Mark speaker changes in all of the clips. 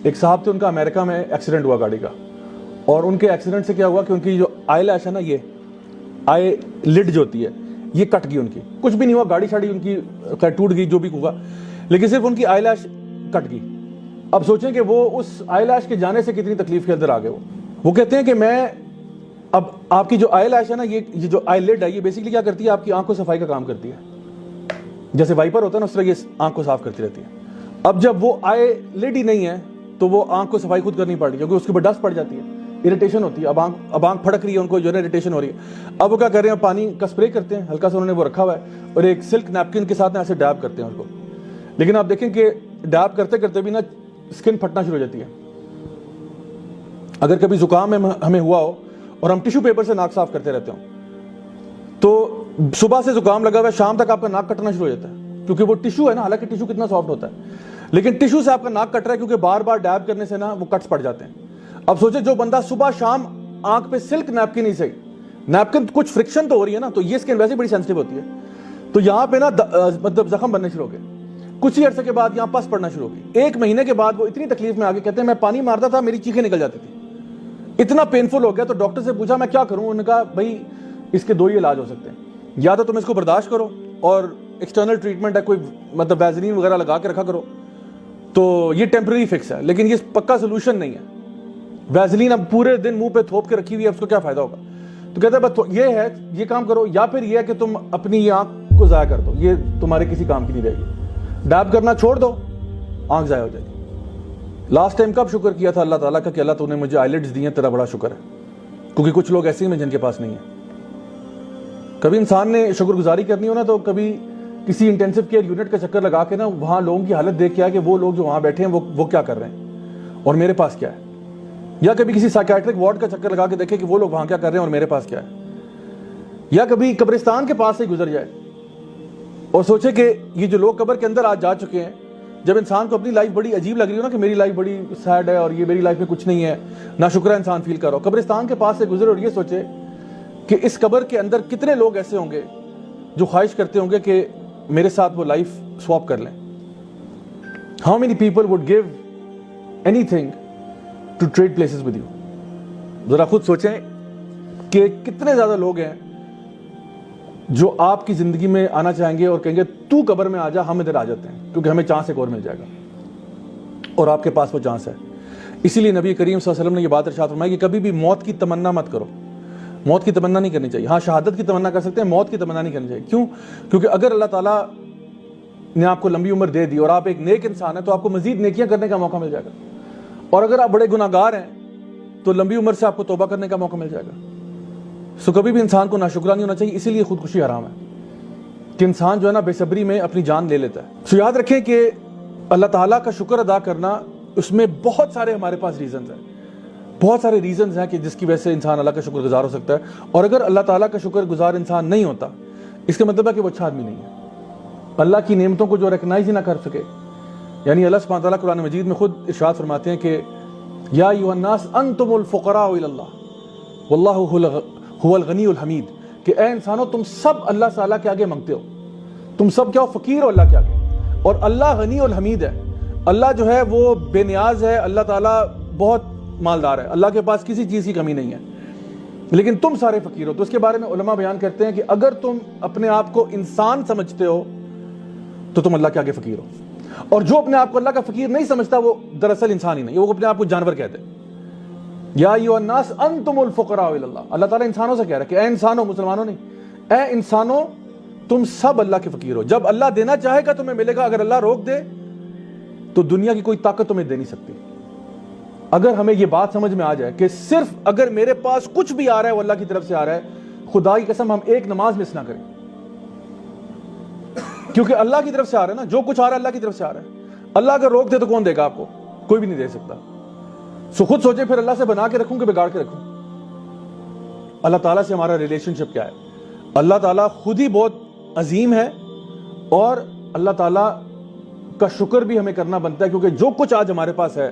Speaker 1: ایک صاحب تھے, ان کا امریکہ میں ایکسیڈنٹ ہوا گاڑی کا, اور ان کے ایکسیڈنٹ سے کیا ہوا کہ ان کی جو آئی لیش ہے نا, یہ آئی لڈ جو ہوتی ہے, یہ کٹ گئی ان کی. کچھ بھی نہیں ہوا, گاڑی شاڑی ان کی ٹوٹ گئی, جو بھی ہوا, لیکن صرف ان کی آئی لیش کٹ گئی. اب سوچیں کہ وہ اس آئی لیش کے جانے سے کتنی تکلیف کے اندر آ گئے. وہ کہتے ہیں کہ میں, اب آپ کی جو آئی لیش ہے نا, یہ جو آئی لڈ ہے, یہ بیسیکلی کیا کرتی ہے, آپ کی آنکھ کو صفائی کا کام کرتی ہے. جیسے وائپر ہوتا ہے نا, اس طرح یہ آنکھ کو صاف کرتی رہتی ہے. اب جب وہ آئی لڈ ہی نہیں ہے تو وہ آنکھ کو صفائی خود کرنی پڑتی ہے, کیونکہ اس کے اوپر ڈسٹ پڑ جاتی ہے, اریٹیشن ہوتی ہے. اب آنکھ پھڑک رہی ہے, ان کو جو ہے اریٹیشن ہو رہی ہے. اب وہ کیا کر رہے ہیں, پانی کا اسپرے کرتے ہیں, ہلکا سا انہوں نے وہ رکھا ہوا ہے, اور ایک سلک نیپکن کے ساتھ ایسے ڈیب کرتے ہیں اس کو. لیکن آپ دیکھیں کہ ڈیب کرتے کرتے بھی نا اسکن پھٹنا شروع ہو جاتی ہے. اگر کبھی زکام ہمیں ہوا ہو اور ہم ٹیشو پیپر سے ناک صاف کرتے رہتے ہوں, تو صبح سے زکام لگا ہوا ہے, شام تک آپ کا ناک کٹنا شروع ہو جاتا ہے, کیونکہ وہ ٹیشو ہے نا, حالانکہ ٹیشو کتنا سافٹ ہوتا ہے, لیکن ٹیشو سے آپ کا ناک کٹ رہا ہے کیونکہ بار بار ڈیب کرنے سے نا وہ کٹس پڑ جاتے ہیں. اب سوچیں جو بندہ صبح شام آنکھ پہ سلک نیپکن ہی صحیح, نیپکن کچھ فرکشن تو ہو رہی ہے نا, تو یہ اسکن ویسے بڑی سینسٹیو ہوتی ہے, تو یہاں پہ نا مطلب زخم بننے شروع ہو گئے. کچھ ہی عرصے کے بعد یہاں پس پڑنا شروع ہو گئی. 1 مہینے کے بعد وہ اتنی تکلیف میں آ گئے, کہتے ہیں میں پانی مارتا تھا, میری چیخیں نکل جاتی تھی, اتنا پینفل ہو گیا. تو ڈاکٹر سے پوچھا میں کیا کروں, انہوں نے کہا بھائی اس کے 2 ہی علاج ہو سکتے ہیں, یا تو تم اس کو برداشت کرو اور ایکسٹرنل ٹریٹمنٹ ہے, کوئی مطلب ویزلین وغیرہ لگا کے رکھا کرو, تو یہ ٹیمپرری فکس ہے, لیکن یہ پکا سولوشن نہیں ہے. ویزلین اب پورے دن منہ پہ تھوپ کے رکھی ہوئی ہے, اس کو کیا فائدہ ہوگا. تو کہتے ہیں بس یہ ہے, یہ کام کرو, یا پھر یہ ہے کہ تم اپنی یہ آنکھ کو ضائع کر دو, یہ تمہارے کسی کام کی نہیں رہے گی, ڈیب کرنا چھوڑ دو, آنکھ ضائع ہو جائے گی. لاسٹ ٹائم کب شکر کیا تھا اللہ تعالیٰ کا کہ اللہ تو نے مجھے آئی لڈز دی ہیں, تیرا بڑا شکر ہے, کیونکہ کچھ لوگ ایسے ہی ہیں جن کے پاس نہیں ہے. کبھی انسان نے شکر گزاری کرنی ہو نا, تو کبھی کسی انٹینسو کیئر یونٹ کا چکر لگا کے نا وہاں لوگوں کی حالت دیکھ کے آئے کہ وہ لوگ جو وہاں بیٹھے ہیں وہ کیا کر رہے ہیں اور میرے پاس کیا ہے. یا کبھی کسی سائیکیٹرک وارڈ کا چکر لگا کے دیکھے کہ وہ لوگ وہاں کیا کر رہے ہیں اور میرے پاس کیا ہے. یا کبھی قبرستان کے پاس سے گزر جائے اور سوچے کہ یہ جو لوگ قبر کے اندر آج جا چکے ہیں, جب انسان کو اپنی لائف بڑی عجیب لگ رہی ہو نا کہ میری لائف بڑی سیڈ ہے اور یہ میری لائف میں کچھ نہیں ہے, نہ شکر ہے انسان فیل کر رہا ہو, قبرستان کے پاس سے گزرے اور یہ سوچے کہ اس قبر کے اندر کتنے لوگ ایسے ہوں گے جو خواہش کرتے ہوں گے کہ میرے ساتھ وہ لائف سواپ کر لیں. How many people would give anything to trade places with you? ذرا خود سوچیں کہ کتنے زیادہ لوگ ہیں جو آپ کی زندگی میں آنا چاہیں گے اور کہیں گے تو قبر میں آ جا, ہم ادھر آ جاتے ہیں, کیونکہ ہمیں چانس ایک اور مل جائے گا, اور آپ کے پاس وہ چانس ہے. اسی لیے نبی کریم صلی اللہ علیہ وسلم نے یہ بات ارشاد فرمائی کہ کبھی بھی موت کی تمنا مت کرو. موت کی تمنا نہیں کرنی چاہیے. ہاں شہادت کی تمنا کر سکتے ہیں, موت کی تمنا نہیں کرنی چاہیے. کیوں؟ کیونکہ اگر اللہ تعالیٰ نے آپ کو لمبی عمر دے دی اور آپ ایک نیک انسان ہیں تو آپ کو مزید نیکیاں کرنے کا موقع مل جائے گا, اور اگر آپ بڑے گناہگار ہیں تو لمبی عمر سے آپ کو توبہ کرنے کا موقع مل جائے گا. سو کبھی بھی انسان کو ناشکرا نہیں ہونا چاہیے. اسی لیے خودکشی حرام ہے کہ انسان جو ہے نا بے صبری میں اپنی جان لے لیتا ہے. سو یاد رکھیں کہ اللہ تعالیٰ کا شکر ادا کرنا, اس میں بہت سارے ہمارے پاس ریزنز ہیں, بہت سارے ریزنز ہیں کہ جس کی وجہ سے انسان اللہ کا شکر گزار ہو سکتا ہے. اور اگر اللہ تعالیٰ کا شکر گزار انسان نہیں ہوتا, اس کا مطلب ہے کہ وہ اچھا آدمی نہیں ہے. اللہ کی نعمتوں کو جو ریکگنائز ہی نہ کر سکے, یعنی اللہ سبحانہ تعالیٰ قرآن مجید میں خود ارشاد فرماتے ہیں کہ یا ایھا الناس انتم الفقراء الی اللہ واللہ هو الغنی الحمید, کہ اے انسانوں تم سب اللہ تعالیٰ کے آگے مانگتے ہو, تم سب کیا ہو, فقیر ہو اللہ کے آگے, اور اللہ غنی الحمید ہے. اللہ جو ہے وہ بے نیاز ہے, اللہ تعالیٰ بہت مالدار ہے, اللہ کے پاس کسی چیز کی کمی نہیں ہے, لیکن تم سارے فقیر ہو. تو اس کے بارے میں علماء بیان کرتے ہیں کہ اگر تم اپنے آپ کو انسان سمجھتے ہو تو تم اللہ کے آگے فقیر ہو, اور جو اپنے آپ کو اللہ کا فقیر نہیں سمجھتا وہ دراصل انسان ہی نہیں, وہ اپنے آپ کو جانور کہتے ہیں. یا ایھا الناس انتم الفقراء الی اللہ, اللہ تعالیٰ انسانوں سے کہہ رہا ہے کہ اے انسانوں, مسلمانوں نہیں, اے انسانوں تم سب اللہ کے فقیر ہو. جب اللہ دینا چاہے گا تمہیں ملے گا, اگر اللہ روک دے تو دنیا کی کوئی طاقت تمہیں دے نہیں سکتی. اگر ہمیں یہ بات سمجھ میں آ جائے کہ صرف اگر میرے پاس کچھ بھی آ رہا ہے وہ اللہ کی طرف سے آ رہا ہے, خدا کی قسم ہم ایک نماز مس نہ کریں, کیونکہ اللہ کی طرف سے آ رہا ہے نا, جو کچھ آ رہا ہے اللہ کی طرف سے آ رہا ہے. اللہ اگر روک دے تو کون دے گا آپ کو؟ کوئی بھی نہیں دے سکتا. سو خود سوچیں پھر اللہ سے بنا کے رکھوں کہ بگاڑ کے رکھوں. اللہ تعالیٰ سے ہمارا ریلیشن شپ کیا ہے؟ اللہ تعالیٰ خود ہی بہت عظیم ہے, اور اللہ تعالیٰ کا شکر بھی ہمیں کرنا بنتا ہے, کیونکہ جو کچھ آج ہمارے پاس ہے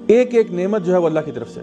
Speaker 1: ایک ایک نعمت جو ہے وہ اللہ کی طرف سے.